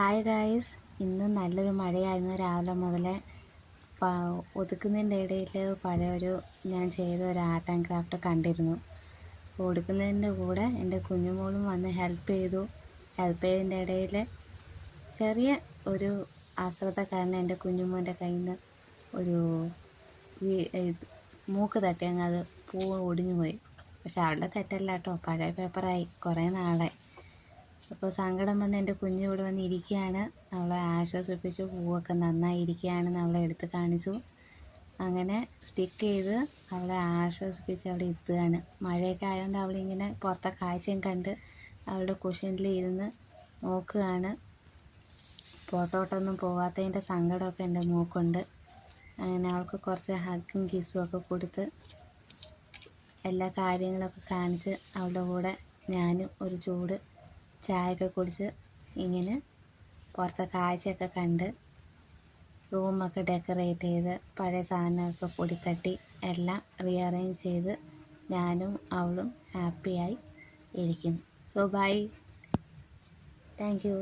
Hi guys, ഇന്ന് നല്ലൊരു മഴയായിരുന്നു. രാവിലെ മുതലേ ഒതുക്കുന്നതിൻ്റെ ഇടയിൽ പഴയൊരു ഞാൻ ചെയ്ത ഒരു ആർട്ട് ആൻഡ് ക്രാഫ്റ്റ് കണ്ടിരുന്നു. ഒടുക്കുന്നതിൻ്റെ കൂടെ എൻ്റെ കുഞ്ഞുമോളും വന്ന് ഹെൽപ്പ് ചെയ്തതിൻ്റെ ഇടയിൽ ചെറിയ ഒരു അശ്രദ്ധ കാരണം എൻ്റെ കുഞ്ഞുമോൻ്റെ കയ്യിൽ നിന്ന് ഒരു മൂക്ക് തട്ടി അങ്ങ് അത് പൂവ് ഒടിഞ്ഞു പോയി. പക്ഷെ അവളുടെ തെറ്റല്ല കേട്ടോ, പഴയ പേപ്പറായി, കുറേ നാളായി. അപ്പോൾ സങ്കടം വന്ന് എൻ്റെ കുഞ്ഞ് ഇവിടെ വന്ന് ഇരിക്കുകയാണ്. അവളെ ആശ്വസിപ്പിച്ചു. പൂവൊക്കെ നന്നായി ഇരിക്കുകയാണെന്ന് അവളെ എടുത്ത് കാണിച്ചു. അങ്ങനെ സ്റ്റിക്ക് ചെയ്ത് അവളെ ആശ്വസിപ്പിച്ച് അവിടെ ഇരുത്തുകയാണ്. മഴയൊക്കെ ആയതുകൊണ്ട് അവളിങ്ങനെ പുറത്തെ കാഴ്ചയും കണ്ട് അവളുടെ കുഷ്യനിൽ ഇരുന്ന് നോക്കുകയാണ്. പുറത്തോട്ടൊന്നും പോകാത്തതിൻ്റെ സങ്കടമൊക്കെ എൻ്റെ മോക്കുണ്ട്. അങ്ങനെ അവൾക്ക് കുറച്ച് ഹഗ്ഗും കിസ്സും ഒക്കെ കൊടുത്ത് എല്ലാ കാര്യങ്ങളൊക്കെ കാണിച്ച് അവളുടെ കൂടെ ഞാനും ഒരു ചൂട് ചായയൊക്കെ കുടിച്ച് ഇങ്ങനെ പുറത്തെ കാഴ്ചയൊക്കെ കണ്ട് റൂമൊക്കെ ഡെക്കറേറ്റ് ചെയ്ത് പഴയ സാധനമൊക്കെ പൊടിത്തട്ടി എല്ലാം റീഅറേഞ്ച് ചെയ്ത് ഞാനും അവളും ഹാപ്പിയായി ഇരിക്കുന്നു. So bye, thank U.